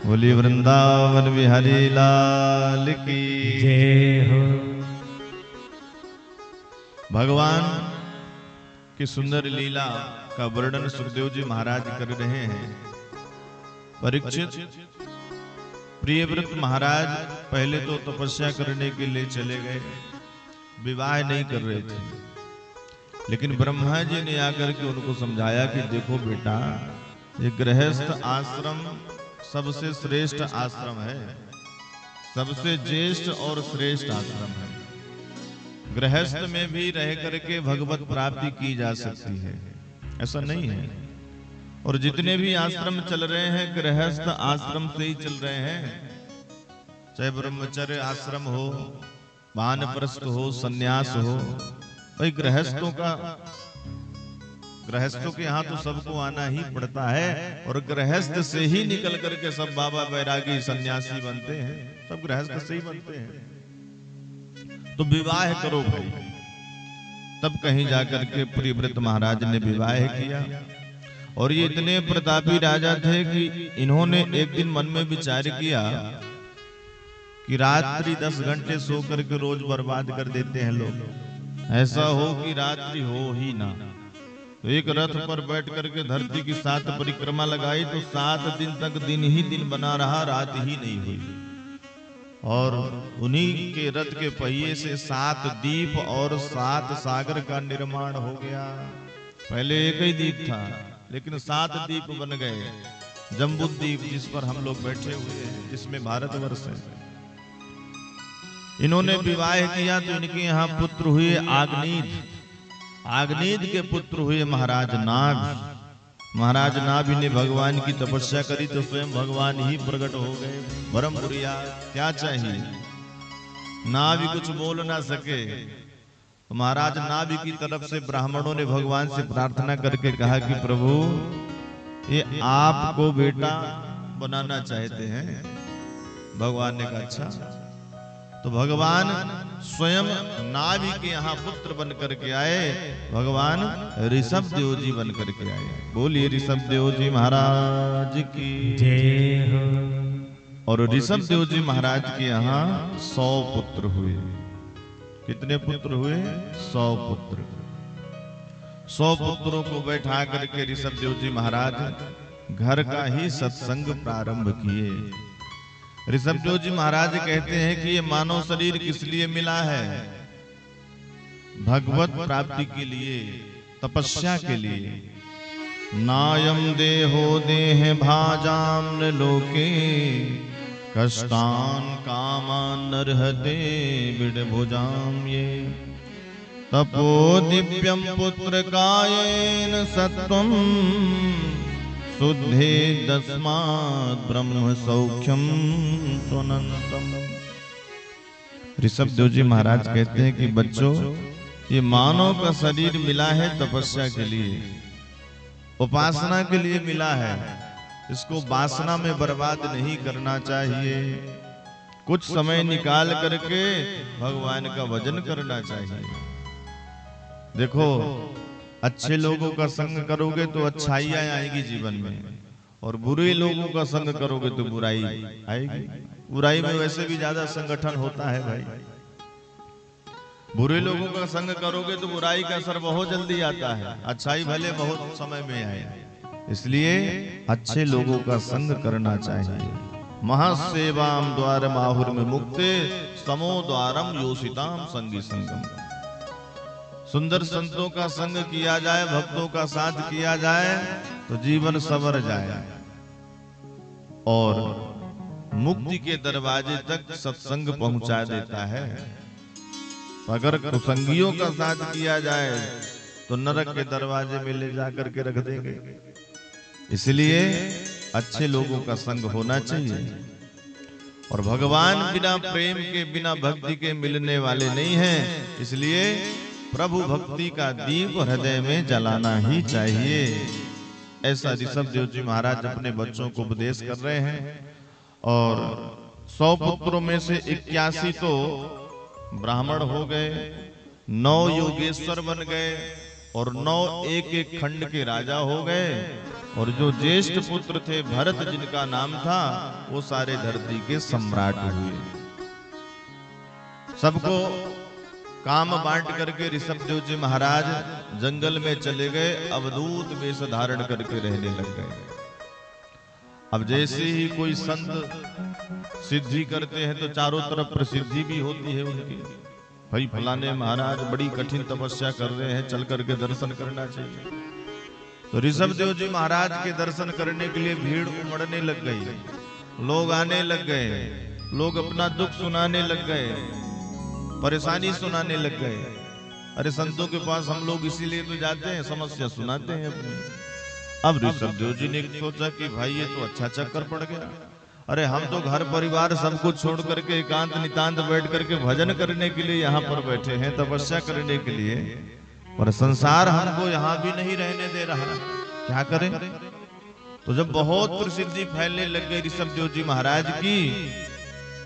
बोली वृंदावन बिहारी लाल की जय हो। भगवान की सुंदर लीला का वर्णन सुखदेव जी महाराज कर रहे हैं। परीक्षित प्रियव्रत महाराज पहले तो तपस्या करने के लिए चले गए, विवाह नहीं कर रहे थे, लेकिन ब्रह्मा जी ने आकर के उनको समझाया कि देखो बेटा, ये गृहस्थ आश्रम सबसे श्रेष्ठ आश्रम है, सबसे ज्येष्ठ और श्रेष्ठ आश्रम है। गृहस्थ में भी रह करके भगवत प्राप्ति की जा सकती है, ऐसा नहीं है। और जितने भी आश्रम चल रहे हैं गृहस्थ आश्रम से ही चल रहे हैं, चाहे ब्रह्मचर्य आश्रम हो, वानप्रस्थ हो, सन्यास हो। भाई गृहस्थों के यहाँ तो सबको आना ही पड़ता है, और गृहस्थ से ही निकल करके सब बाबा बैरागी सन्यासी बनते हैं, सब गृहस्थ से ही बनते हैं। तो विवाह करो भाई। तब कहीं जाकर के प्रियव्रत महाराज ने विवाह किया। और ये इतने प्रतापी राजा थे कि इन्होंने एक दिन मन में विचार किया कि रात्रि 10 घंटे सो करके रोज बर्बाद कर देते हैं लोग, ऐसा हो कि रात्रि हो ही ना। तो एक रथ पर बैठ करके धरती की 7 परिक्रमा लगाई, तो 7 दिन तक दिन ही दिन बना रहा, रात ही नहीं हुई। और उन्हीं के रथ के पहिए से 7 द्वीप और 7 सागर का निर्माण हो गया। पहले एक ही द्वीप था, लेकिन 7 द्वीप बन गए। जम्बू द्वीप जिस पर हम लोग बैठे हुए हैं, जिसमें भारतवर्ष है। इन्होंने विवाह किया तो इनके यहाँ पुत्र हुए आग्नेय। आग्नेय के पुत्र हुए महाराज नाग। महाराज नाभि ने भगवान की तपस्या करी तो स्वयं भगवान ही प्रकट हो गए। ब्रह्मपुरिया क्या चाहिए? नाभि कुछ बोल ना सके तो महाराज नाभि की तरफ से ब्राह्मणों ने भगवान से प्रार्थना करके कहा कि प्रभु, ये आपको बेटा बनाना चाहते हैं। भगवान ने कहा अच्छा। तो भगवान स्वयं नाभि के यहाँ पुत्र बन करके आए। भगवान ऋषभ देव जी बन करके आए। बोलिए ऋषभ देव जी महाराज की जय हो। और ऋषभ देव जी महाराज के यहाँ 100 पुत्र हुए। कितने पुत्र हुए? 100 पुत्र। 100 पुत्रों को बैठा करके ऋषभ देव जी महाराज घर का ही सत्संग प्रारंभ किए। ऋषभ देव जी महाराज कहते हैं कि ये मानव शरीर किस लिए मिला है? भगवत प्राप्ति के लिए, तपस्या के लिए। नायम देहो देह भाजाम न लोके, कष्टान कामान नरहते विडभुजाम ये। तपो दिव्यम पुत्र कायेन सत्वम, शुद्धे दस्मात् ब्रह्म सौख्यम त्वनंतम। ऋषभ देव जी महाराज कहते हैं कि बच्चों, ये मानव का शरीर मिला है तपस्या के लिए, उपासना के लिए मिला है। इसको वासना में बर्बाद नहीं करना चाहिए। कुछ समय निकाल करके भगवान का भजन करना चाहिए। देखो, अच्छे लोगों का संग करोगे तो अच्छाइयां आएगी जीवन में, और बुरे लोगों का संग करोगे तो बुराई आएगी। बुराई में वैसे भी ज्यादा संगठन होता है भाई। बुरे लोगों का संग करोगे तो बुराई का असर बहुत जल्दी आता है, अच्छाई भले बहुत समय में आए। इसलिए अच्छे लोगों का संग करना चाहिए। महासेवाम द्वार माहुर में मुक्ते, समो द्वारम योषिताम संगी संगम। सुंदर संतों का संग किया जाए, भक्तों का साथ किया जाए तो जीवन संवर जाए, और मुक्ति के दरवाजे तक सत्संग पहुंचा देता है। अगर कुसंगियों का साथ किया जाए तो नरक के दरवाजे में ले जाकर के रख देंगे। इसलिए अच्छे लोगों का संग होना चाहिए। और भगवान बिना प्रेम के, बिना भक्ति के मिलने वाले नहीं हैं। इसलिए प्रभु भक्ति का दीप हृदय में जलाना ही चाहिए। ऐसा ऋषभ देव जी महाराज अपने बच्चों को उपदेश कर रहे हैं। और 100 पुत्रों में से 81 तो ब्राह्मण हो गए, 9 योगेश्वर बन गए, और 9 एक एक खंड के राजा हो गए। और जो ज्येष्ठ पुत्र थे भरत जिनका नाम था, वो सारे धरती के सम्राट हुए। सबको काम बांट करके ऋषभदेव जी महाराज जंगल में चले गए, अवधूत वेश धारण करके रहने लग गए। अब जैसे ही कोई संत सिद्धि करते हैं तो चारों तरफ प्रसिद्धि भी होती है उनकी, भाई फलाने महाराज बड़ी कठिन तपस्या कर रहे हैं, चल करके दर्शन करना चाहिए। तो ऋषभदेव जी महाराज के दर्शन करने के लिए भीड़ उमड़ने लग गई, लोग आने लग गए, लोग अपना दुख सुनाने लग गए, परेशानी सुनाने लग गए। अरे संतों के पास हम लोग इसीलिए तो जाते हैं, समस्या सुनाते हैं अपनी। अब ऋषभदेव जी ने सोचा कि भाई ये तो अच्छा चक्कर पड़ गया, अरे हम तो घर परिवार सब कुछ छोड़ करके एकांत नितांत बैठ करके भजन करने के लिए यहाँ पर बैठे हैं, तपस्या करने के लिए, पर संसार हमको यहाँ भी नहीं रहने दे रहा, क्या करें। तो जब बहुत प्रसिद्धि फैलने लग गई ऋषभदेव जी महाराज की,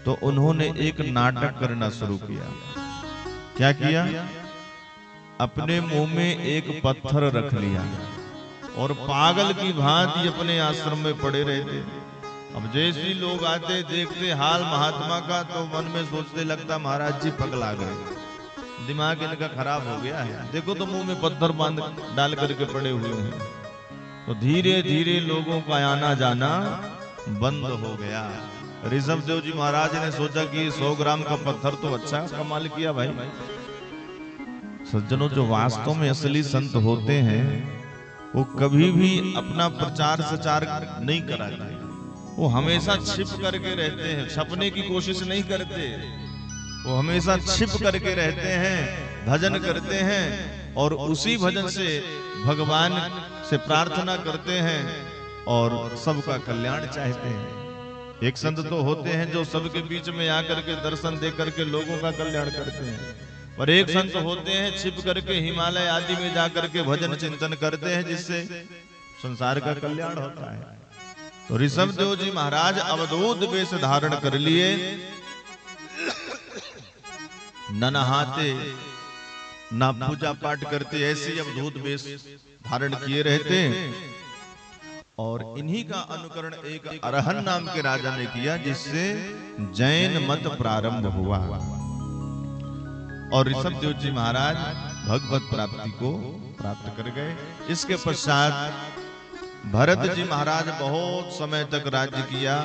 तो उन्होंने एक नाटक करना शुरू किया। क्या किया? अपने मुंह में एक पत्थर रख लिया और पागल की भांति अपने आश्रम में पड़े रहते। अब जैसे ही लोग आते देखते हाल महात्मा का, तो मन में सोचने लगता महाराज जी पगला गए, दिमाग इनका खराब हो गया है, देखो तो मुंह में पत्थर बांध डाल करके पड़े हुए हैं। तो धीरे धीरे लोगों का आना जाना बंद हो गया। ऋषभदेव जी महाराज ने सोचा कि 100 ग्राम का पत्थर तो अच्छा कमाल किया भाई। सज्जनों, जो वास्तव में असली संत होते हैं वो कभी भी अपना प्रचार सचार नहीं कराते, वो हमेशा छिप करके रहते हैं, छपने की कोशिश नहीं करते, वो हमेशा छिप करके रहते हैं, भजन करते हैं और उसी भजन से भगवान से प्रार्थना करते हैं और सबका कल्याण चाहते हैं। एक संत तो होते हैं जो सबके बीच में आकर के दर्शन दे करके लोगों का कल्याण करते हैं, और एक संत होते हैं छिप करके हिमालय आदि में जाकर के भजन चिंतन करते हैं, जिससे संसार का कल्याण होता है। तो ऋषभदेव जी महाराज अवधूत वेश धारण कर लिए, न नहाते न पूजा पाठ करते, ऐसी अवधूत वेश धारण किए रहते। और इन्हीं का अनुकरण एक अरहन नाम के राजा ने किया, जिससे जैन मत प्रारंभ हुआ और ऋषभदेव जी महाराज भगवत प्राप्ति को प्राप्त कर गए। इसके पश्चात भरत जी महाराज बहुत समय तक राज्य किया।